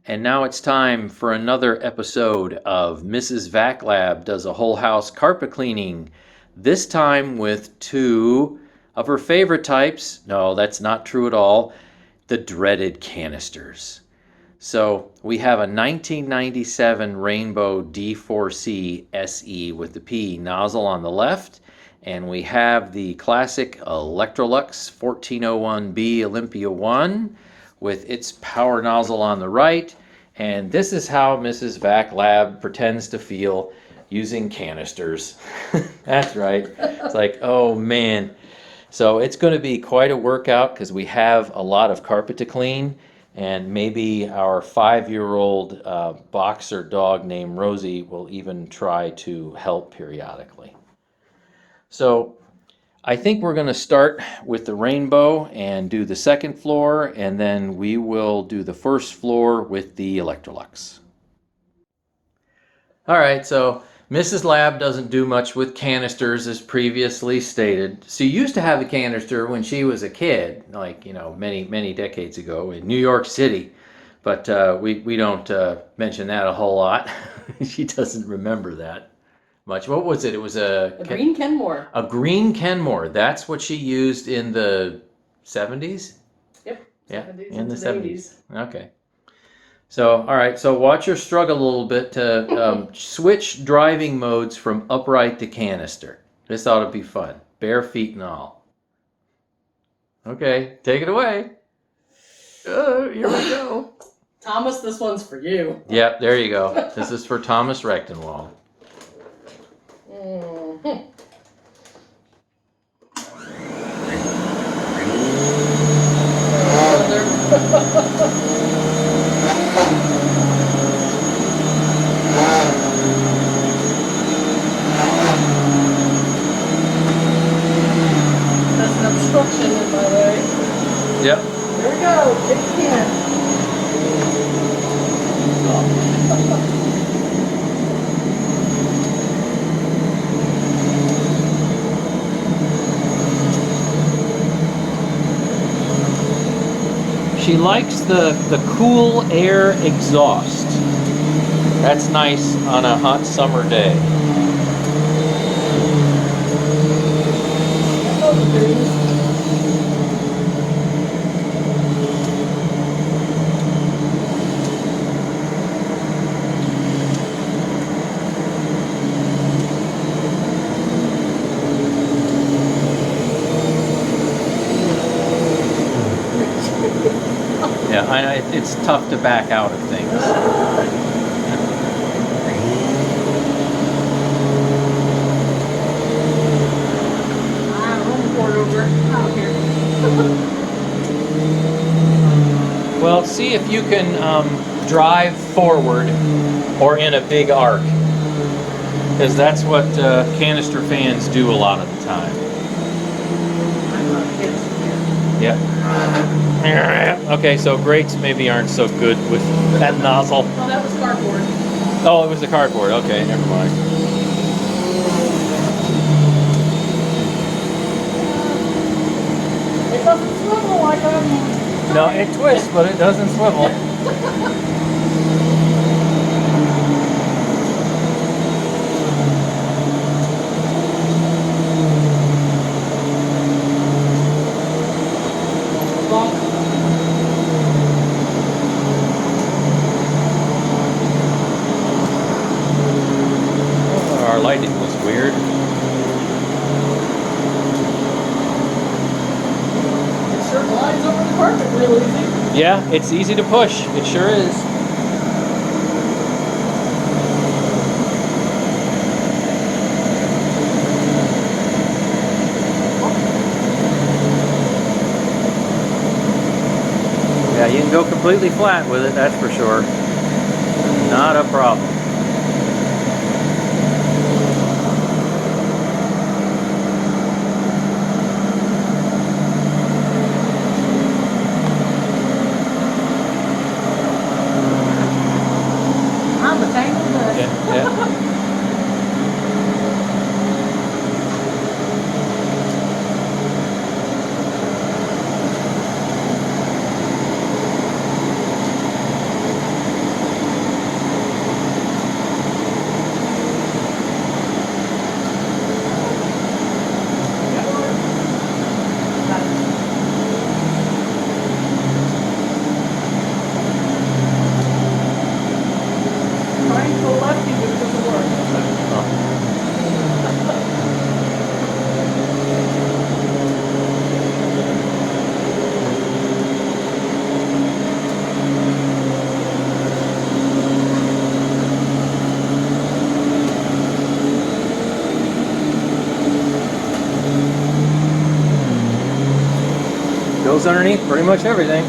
And now it's time for another episode of Mrs. VacLab Does a Whole House Carpet Cleaning. This time with two of her favorite types. No, that's not true at all. The dreaded canisters. So we have a 1997 Rainbow D4C SE with the P nozzle on the left. And we have the classic Electrolux 1401B Olympia 1 with its power nozzle on the right. And this is how Mrs. VacLab pretends to feel using canisters. That's right. It's like, oh man. So it's going to be quite a workout because we have a lot of carpet to clean. And maybe our 5-year-old boxer dog named Rosie will even try to help periodically. So I think we're going to start with the Rainbow and do the second floor, and then we will do the first floor with the Electrolux. All right, so Mrs. Lab doesn't do much with canisters as previously stated. She used to have a canister when she was a kid, like, many decades ago in New York City, but we don't mention that a whole lot. She doesn't remember that much. What was it? It was a green Kenmore. A green Kenmore. That's what she used in the 70s? Yep. Yeah, 70s in the 70s. Okay. So, all right. So watch her struggle a little bit to switch driving modes from upright to canister. This ought to be fun. Bare feet and all. Okay. Take it away. Here we go. Thomas, this one's for you. Yep, there you go. This is for Thomas Rechtenwald. Mm-hmm. That's an obstruction in my way. Yep. There we go. Kick the can. She likes the cool air exhaust. That's nice on a hot summer day. Yeah, it's tough to back out of things. Well, see if you can drive forward or in a big arc, because that's what canister fans do a lot of the time. Yep. Okay, so brakes maybe aren't so good with that nozzle. Oh, that was cardboard. Oh, it was the cardboard. Okay, never mind. It doesn't swivel like a... No, it twists, but it doesn't swivel. Our lighting was weird. It sure glides over the carpet real easy. Yeah, it's easy to push. It sure is. Yeah, you can go completely flat with it, that's for sure. Not a problem. I'm a tangled mess. Yeah. goes underneath pretty much everything.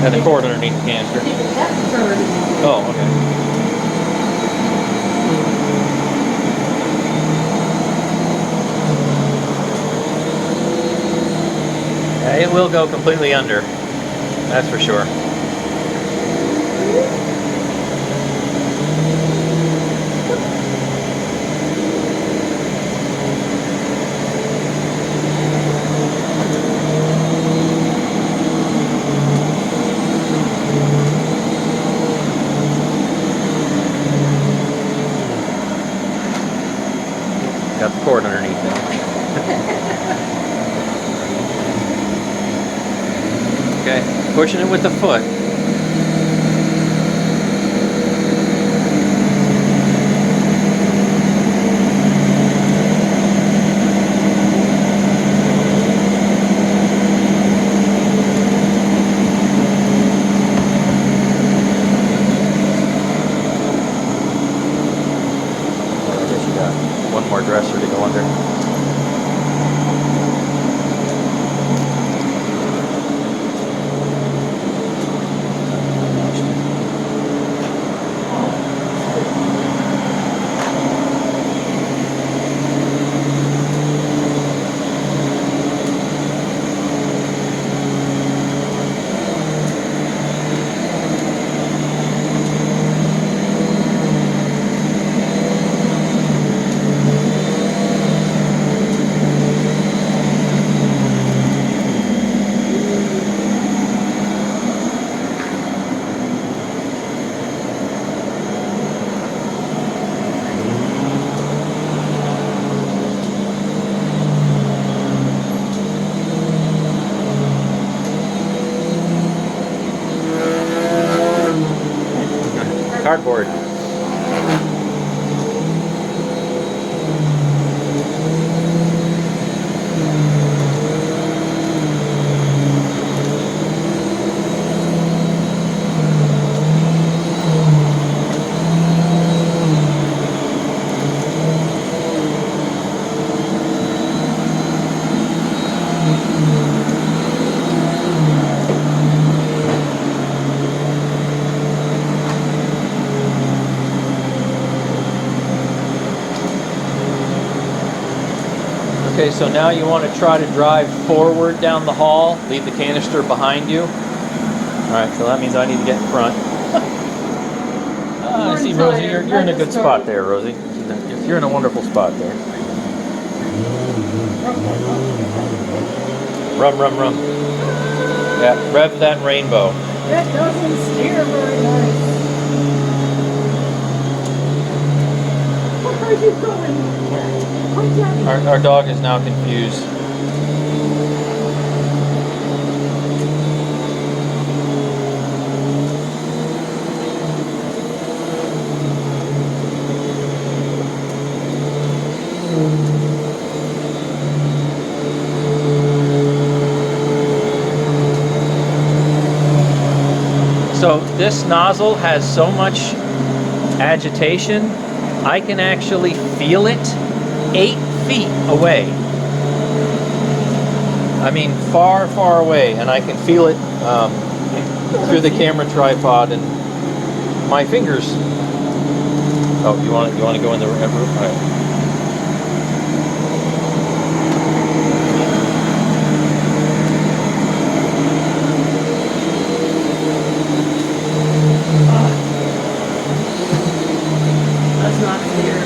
And the cord underneath the canister. Oh, okay. Yeah, it will go completely under. That's for sure. Got the cord underneath it. Okay, pushing it with the foot. I guess you got one more dresser to go under. Cardboard. Okay, so now you want to try to drive forward down the hall, leave the canister behind you. Alright, so that means I need to get in front. I see, Rosie, you're in a good spot there, Rosie. You're in a wonderful spot there. Rum, rum, rum. Yeah, rev that rainbow. That doesn't steer very nice. Where are you going? Come down. Our dog is now confused. So this nozzle has so much agitation, I can actually feel it 8 feet away. I mean, far, far away, and I can feel it through the camera tripod and my fingers. Oh, you want to go in the room? All right. That's not clear.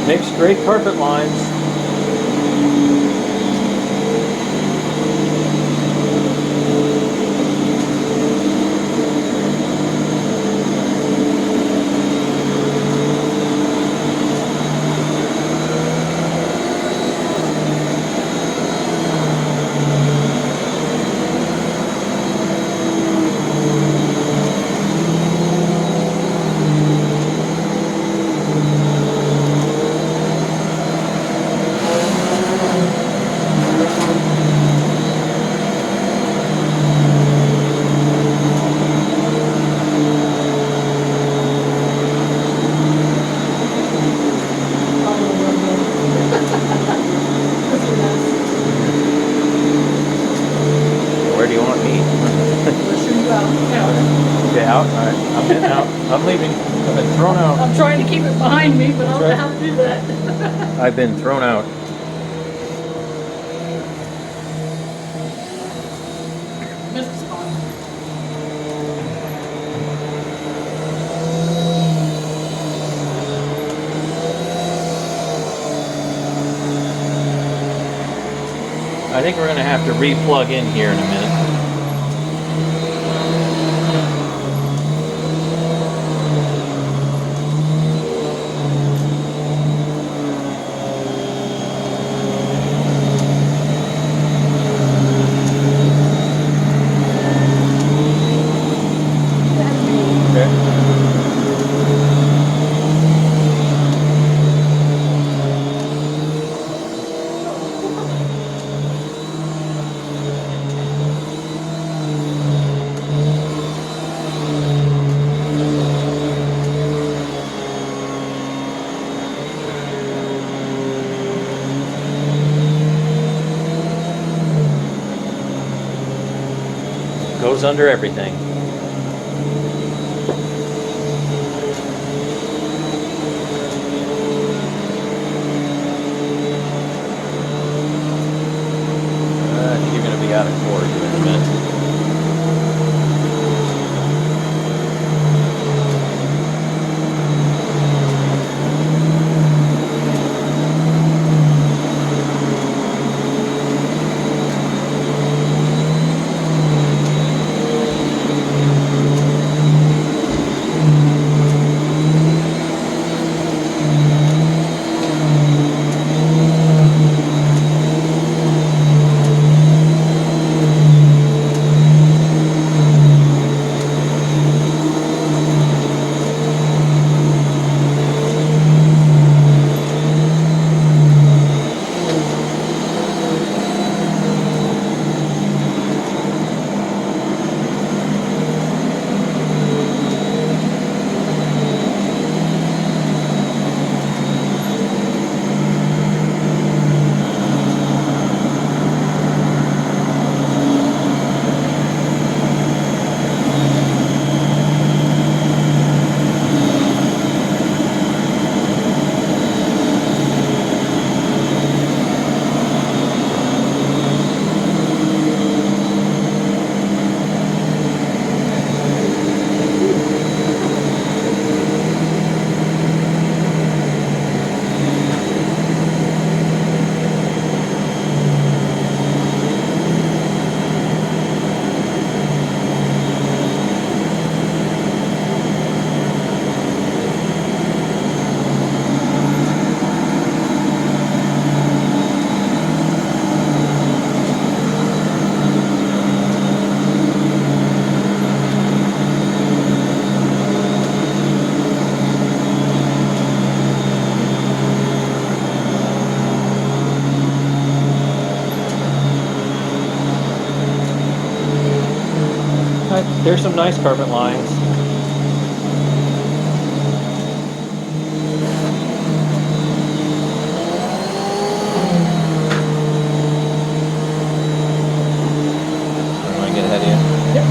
Make straight carpet lines. Where do you want me? Where should we go? Out. Okay, out. All right, I'm getting out. I'm leaving. I've been thrown out. I'm trying to keep it behind me, but I'll right. have to do that. I've been thrown out. Missed a spot. I think we're going to have to re-plug in here in a minute. Goes under everything. I think you're going to be out of cord here in a minute. There's some nice carpet lines. Get ahead of you. Yep.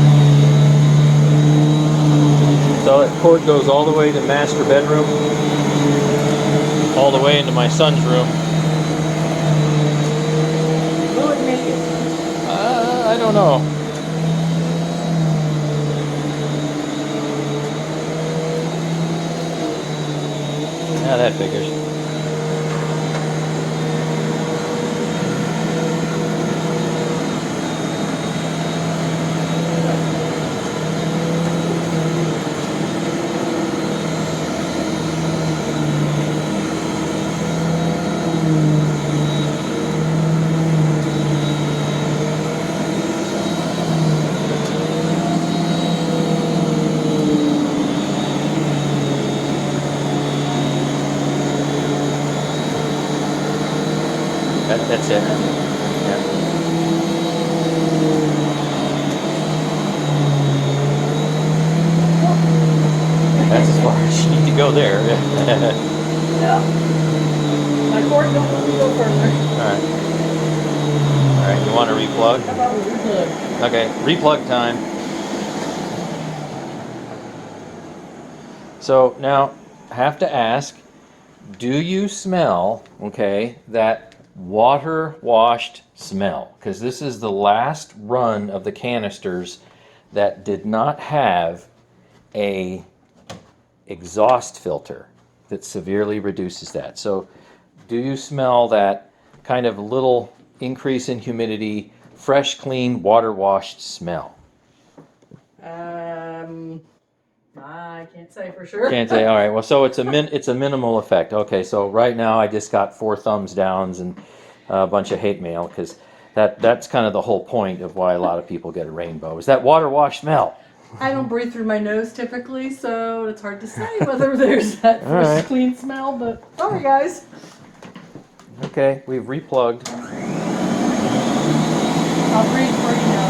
So that cord goes all the way to master bedroom, all the way into my son's room. Will it make it? I don't know. Yeah, that figures. That's it. Yeah. That's as far as you need to go there. Yeah. My cord don't let me go further. Alright. Alright, you want to replug? How about we replug? Okay, replug time. So now, I have to ask, do you smell, okay, that water washed smell? Because this is the last run of the canisters that did not have a exhaust filter that severely reduces that. So do you smell that kind of little increase in humidity, fresh, clean, water washed smell? I can't say for sure. Can't say. All right. Well, so it's a minimal effect. Okay. So right now I just got 4 thumbs downs and a bunch of hate mail because that's kind of the whole point of why a lot of people get a rainbow is that water wash smell. I don't breathe through my nose typically, so it's hard to say whether there's that fresh, right. clean smell. But sorry, guys. Okay, we've replugged. I'll breathe for you now.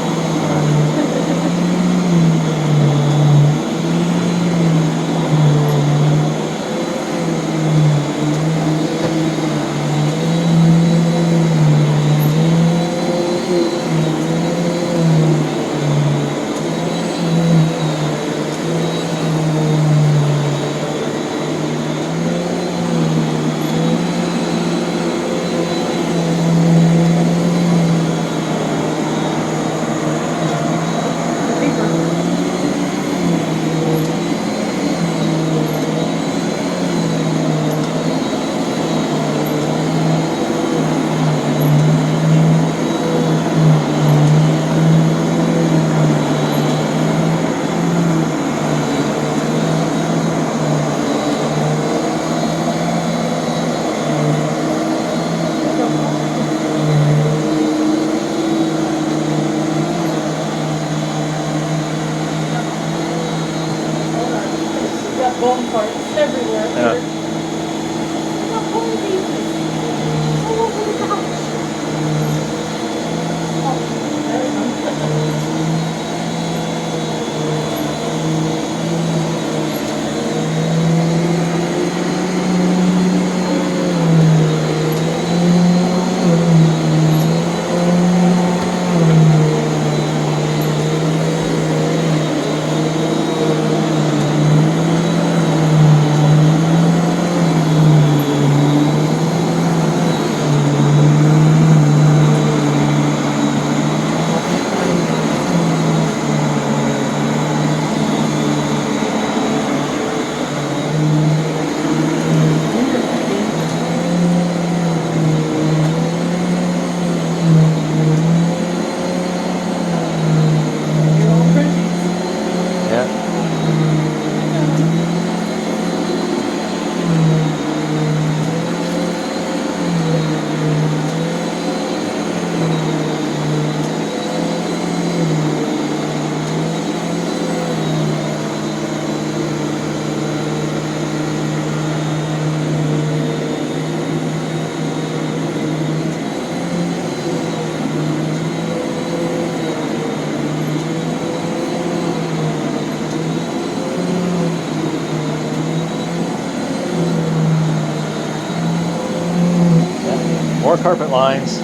carpet lines.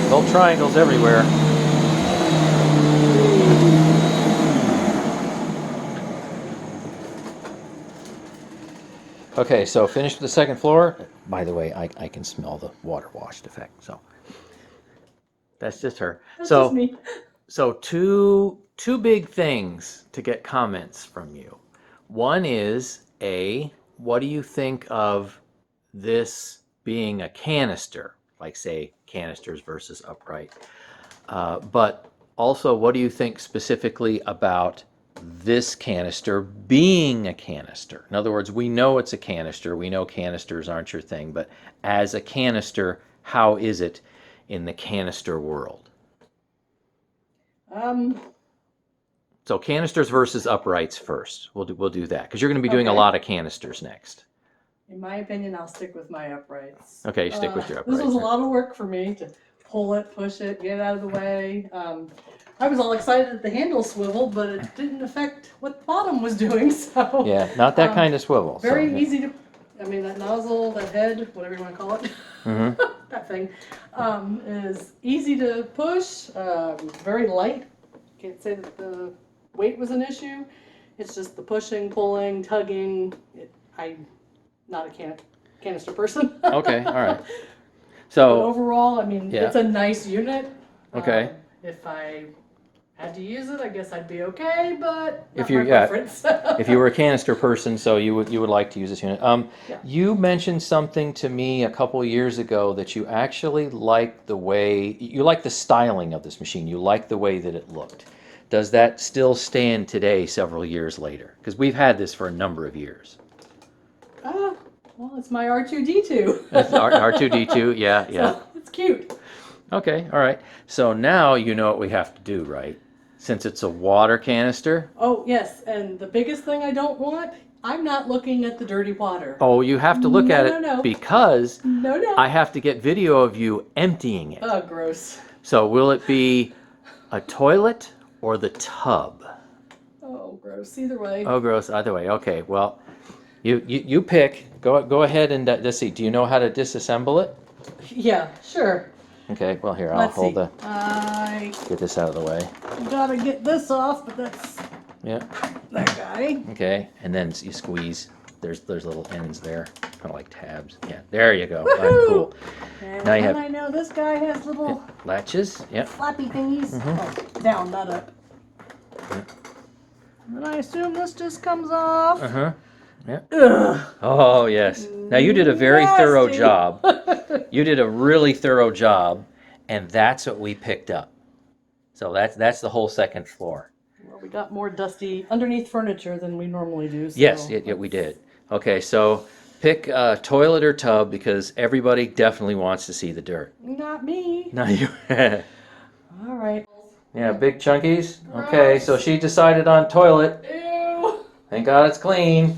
Little triangles everywhere. Okay, so finished with the second floor. By the way, I can smell the water washed effect, so that's just her. That's So just me. so two big things to get comments from you. One is, A, what do you think of this being a canister? Like, say, canisters versus upright. But also, what do you think specifically about this canister being a canister? In other words, we know it's a canister. We know canisters aren't your thing. But as a canister, how is it in the canister world? So canisters versus uprights first. We'll do that because you're going to be doing a Okay. lot of canisters next. In my opinion, I'll stick with my uprights. Okay, stick with your uprights. This was a lot of work for me to pull it, push it, get it out of the way. I was all excited that the handle swiveled, but it didn't affect what the bottom was doing. So Yeah, not that kind of swivel. very so, easy to. I mean, that nozzle, that head, whatever you want to call it, that thing, is easy to push. Very light. Can't say that the weight was an issue. It's just the pushing, pulling, tugging. I'm not a canister person. Okay, all right. But So, overall, I mean, Yeah. it's a nice unit. Okay. If I had to use it, I guess I'd be okay, but If not you- my yeah, preference. if you were a canister person, so you would like to use this unit. Yeah. You mentioned something to me a couple years ago that you actually like the way you like the styling of this machine. You like the way that it looked. Does that still stand today, several years later? Because we've had this for a number of years. Well, it's my R2D2. That's R2D2, yeah, yeah. So, it's cute. Okay, all right. So now you know what we have to do, right? Since it's a water canister. Oh, yes, and the biggest thing I don't want, I'm not looking at the dirty water. Oh, you have to look at it No. because No. I have to get video of you emptying it. Oh, gross. So will it be a toilet or the tub? Oh, gross. Either way. Oh, gross. Either way. Okay. Well, you pick. Go ahead and let's see. Do you know how to disassemble it? Yeah, sure. Okay. Well, here I'll Let's hold see. the. Get this out of the way. Gotta get this off, but that's Yeah. that guy. Okay. And then you squeeze. There's little ends there, kind of like tabs. Yeah. There you go. Woohoo! Cool. And Now you have- I know this guy has little Latches. Yep. flappy thingies. Oh, down, not up. And I assume this just comes off. Uh-huh. Yeah. Ugh. Oh, yes. Now you did a very thorough Nasty. job. You did a really thorough job, and that's what we picked up. So that's the whole second floor. Well, we got more dusty underneath furniture than we normally do. So Yes, yeah, we did. Okay, so pick toilet or tub because everybody definitely wants to see the dirt. Not me. Now you. All right. Yeah, big chunkies. Okay, Gross. so she decided on toilet. Ew. Thank God it's clean.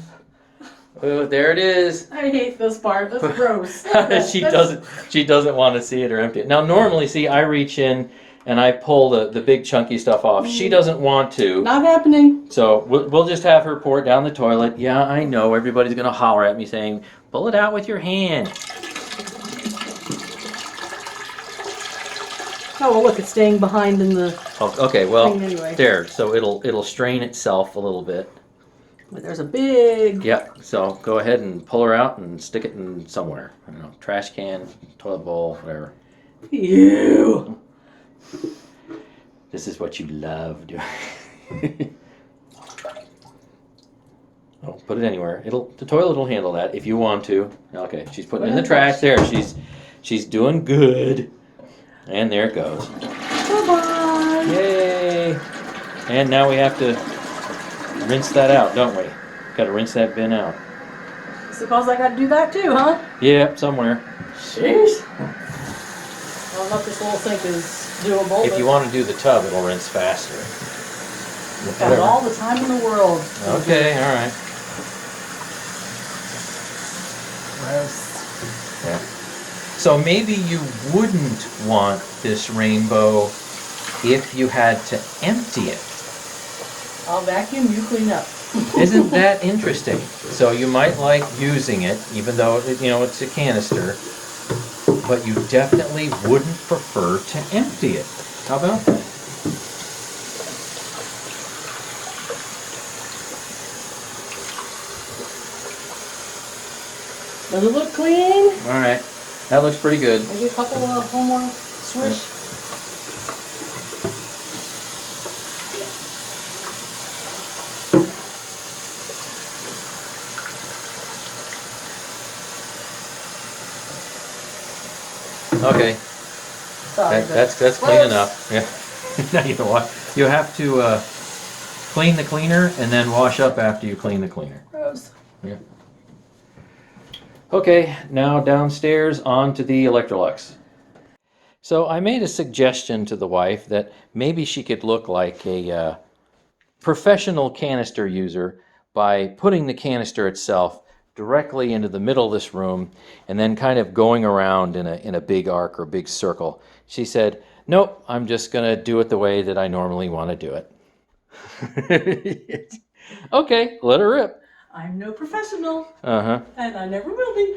Oh, there it is. I hate this part. That's gross. She doesn't want to see it or empty it. Now normally, see, I reach in and I pull the big chunky stuff off. She doesn't want to. Not happening. So we'll just have her pour it down the toilet. Yeah, I know everybody's gonna holler at me saying, pull it out with your hand. Oh well, look, it's staying behind in the. Oh, okay, well, Clean anyway. there. So it'll strain itself a little bit. But there's a big. Yep. So go ahead and pull her out and stick it in somewhere. I don't know, trash can, toilet bowl, whatever. Ew. This is what you love doing. Oh, put it anywhere. The toilet will handle that if you want to. Okay, she's putting it in the trash. There, she's doing good. And there it goes. Bye-bye. Yay! And now we have to rinse that out, don't we? Got to rinse that bin out. Suppose I gotta do that too, huh? Yeah, somewhere. Jeez. I don't know if this little sink is doable. If you want to do the tub, it'll rinse faster. You've got all the time in the world. Okay, all right. Gross. Yeah. So maybe you wouldn't want this rainbow if you had to empty it. I'll vacuum, you clean up. Isn't that interesting? So you might like using it, even though it's a canister. but you definitely wouldn't prefer to empty it. How about that? Does it look clean? All right, that looks pretty good. Maybe a couple of one more swish. Okay, Sorry, that's clean close. enough. Yeah. Now you know what? You have to clean the cleaner and then wash up after you clean the cleaner. Gross. Yeah. Okay, now downstairs onto the Electrolux. So I made a suggestion to the wife that maybe she could look like a professional canister user by putting the canister itself directly into the middle of this room and then kind of going around in a big arc or big circle. She said, nope, I'm just going to do it the way that I normally want to do it. Okay, let her rip. I'm no professional, Uh-huh. and I never will be.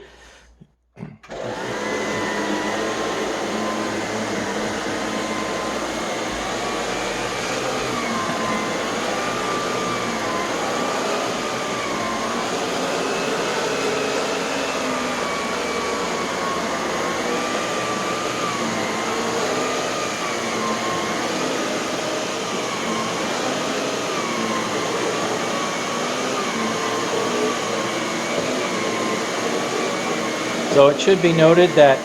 So it should be noted that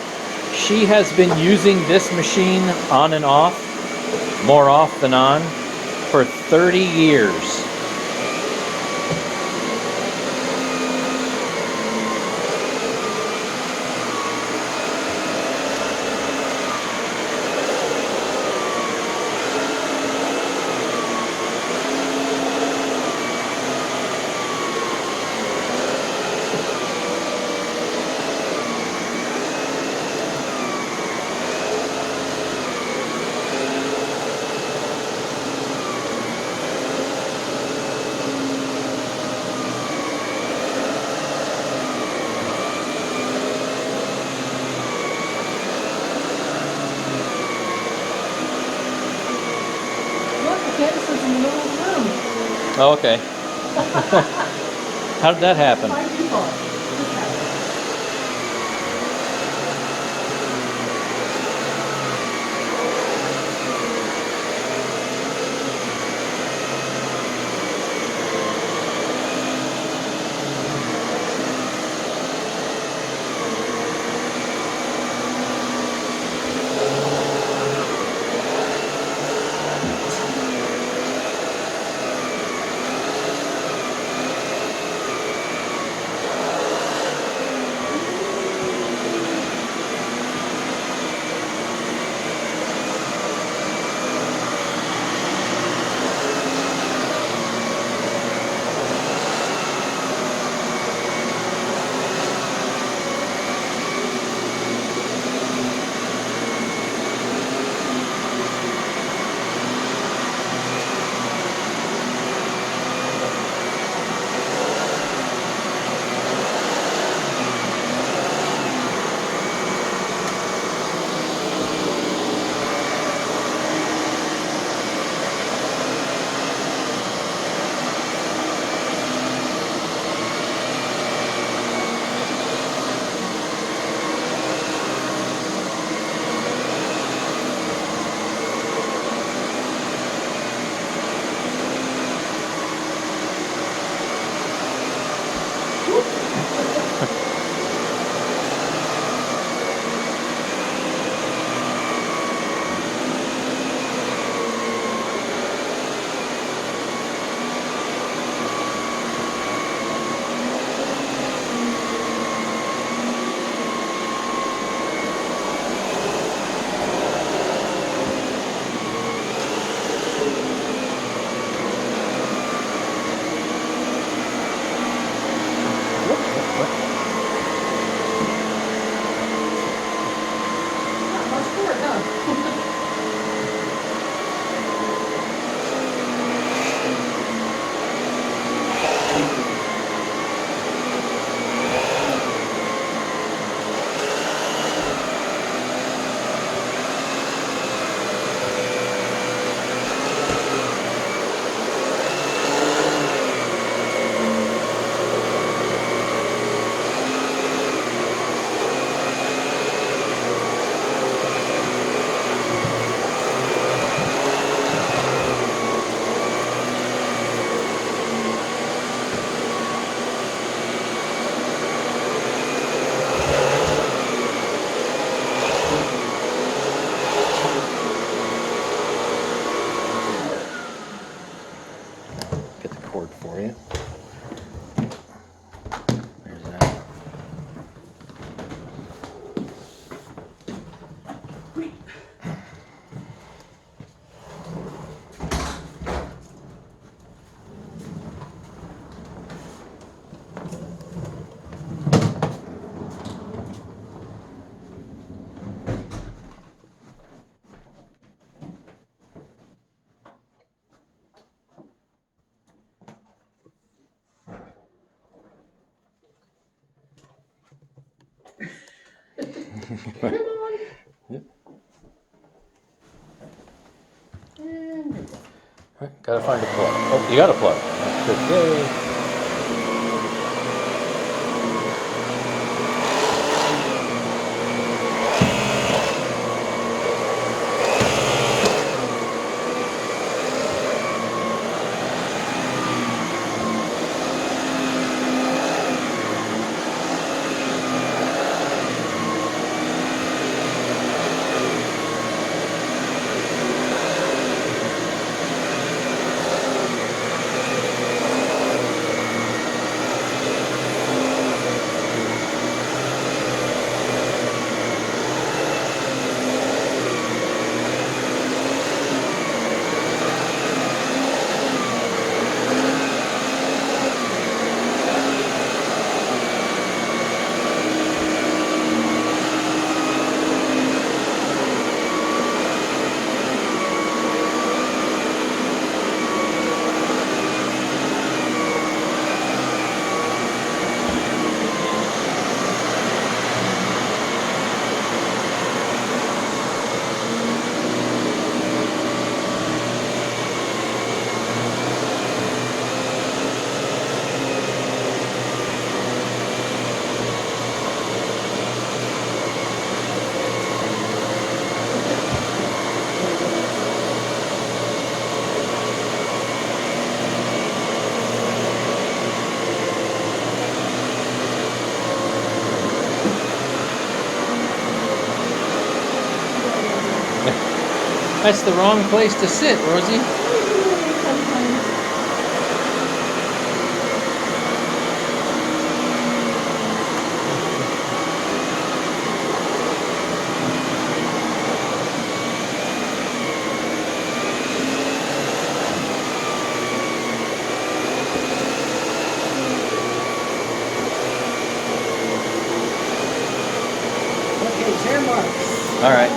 she has been using this machine on and off, more off than on, for 30 years. Look, the canister's in the middle of the room. Oh, okay. How did that happen? By default. Just happened. Come on. Yep. And there we go. Gotta find a plug. Oh, you got a plug. That's good. Yay. That's the wrong place to sit, Rosie. Okay, tear marks. All right.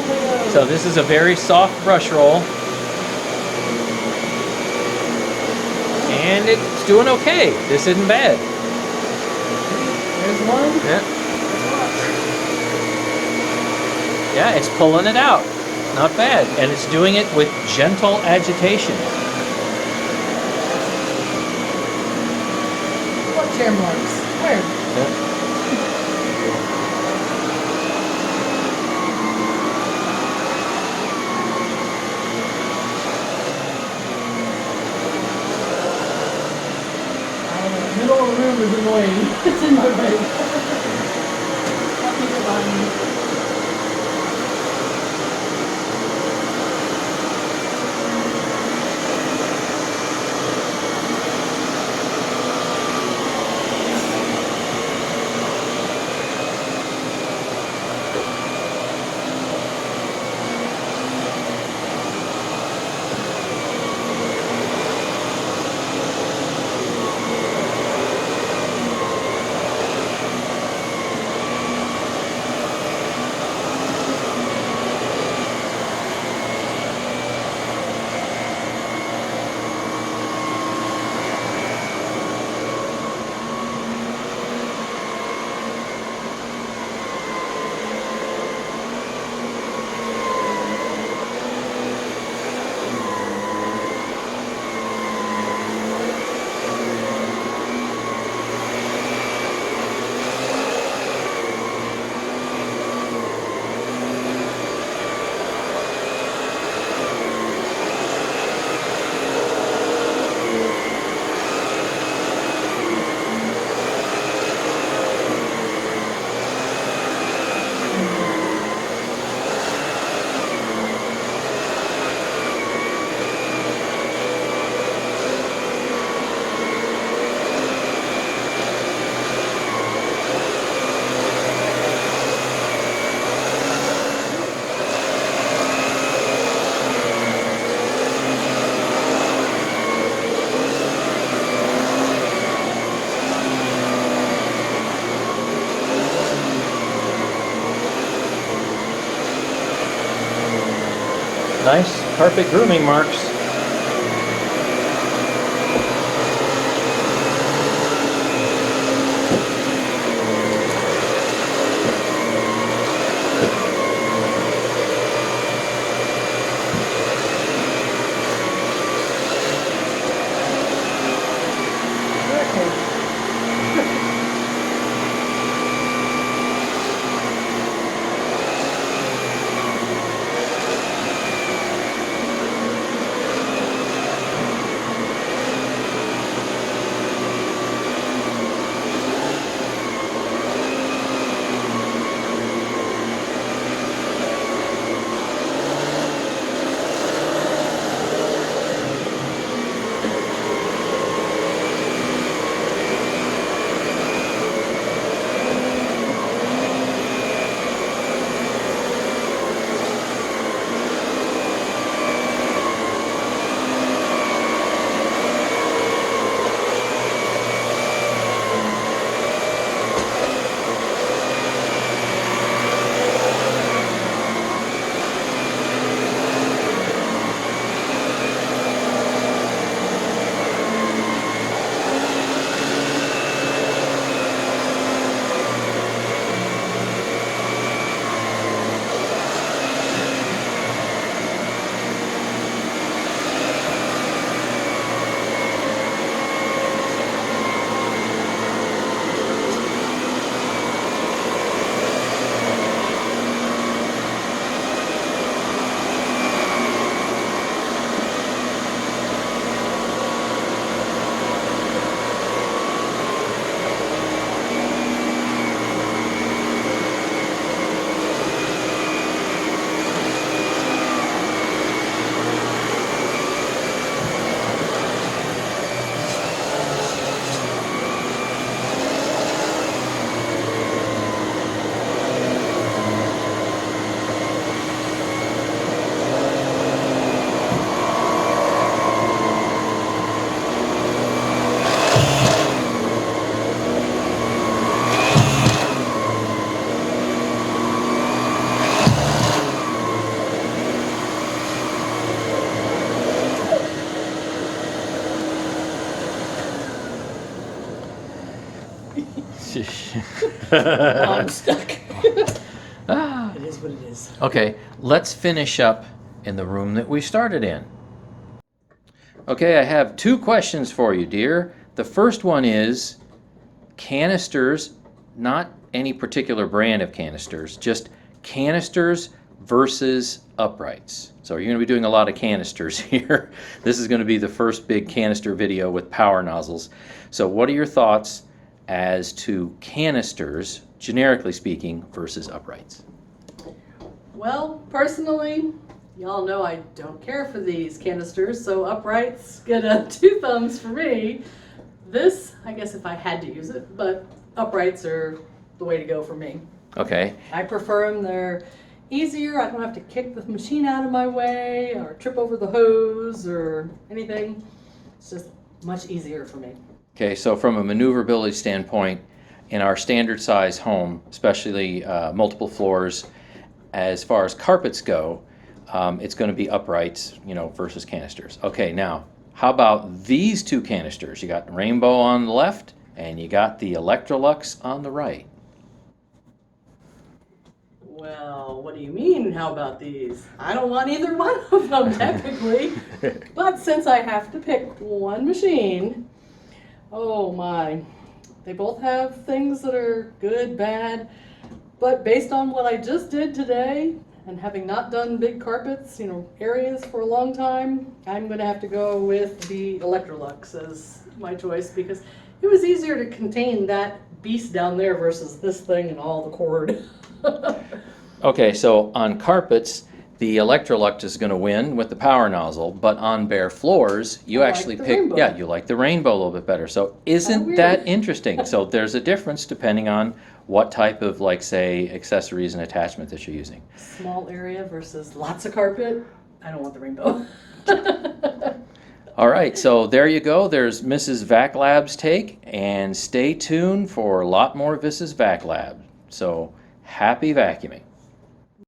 So this is a very soft brush roll. And it's doing okay. This isn't bad. There's one. Yeah. Yeah, it's pulling it out. Not bad. And it's doing it with gentle agitation. What tear marks? Where? Yeah. The middle of the room is annoying. It's in my way. Let me get behind you. Nice carpet grooming marks. I'm stuck. It is what it is. Okay, let's finish up in the room that we started in. Okay, I have 2 questions for you, dear. The first one is canisters, not any particular brand of canisters, just canisters versus uprights. So you're going to be doing a lot of canisters here. This is going to be the first big canister video with power nozzles. So what are your thoughts as to canisters, generically speaking, versus uprights? Well, personally, y'all know I don't care for these canisters, so uprights get 2 thumbs for me. This, I guess if I had to use it, but uprights are the way to go for me. Okay. I prefer them. They're easier. I don't have to kick the machine out of my way or trip over the hose or anything. It's just much easier for me. Okay, so from a maneuverability standpoint, in our standard size home, especially multiple floors, as far as carpets go, it's going to be uprights, versus canisters. Okay, now, how about these 2 canisters? You got the Rainbow on the left, and you got the Electrolux on the right. Well, what do you mean, how about these? I don't want either one of them, technically. But since I have to pick one machine, oh my. They both have things that are good, bad. But based on what I just did today, and having not done big carpets, areas for a long time, I'm going to have to go with the Electrolux as my choice because it was easier to contain that beast down there versus this thing and all the cord. Okay, so on carpets, the Electrolux is going to win with the power nozzle, but on bare floors, you I like actually the pick, Rainbow. you like the Rainbow a little bit better. So isn't weird. that interesting? So there's a difference depending on what type of, say, accessories and attachment that you're using. Small area versus lots of carpet. I don't want the Rainbow. All right, so there you go. There's Mrs. VacLab's take, and stay tuned for a lot more Mrs. VacLab. So happy vacuuming.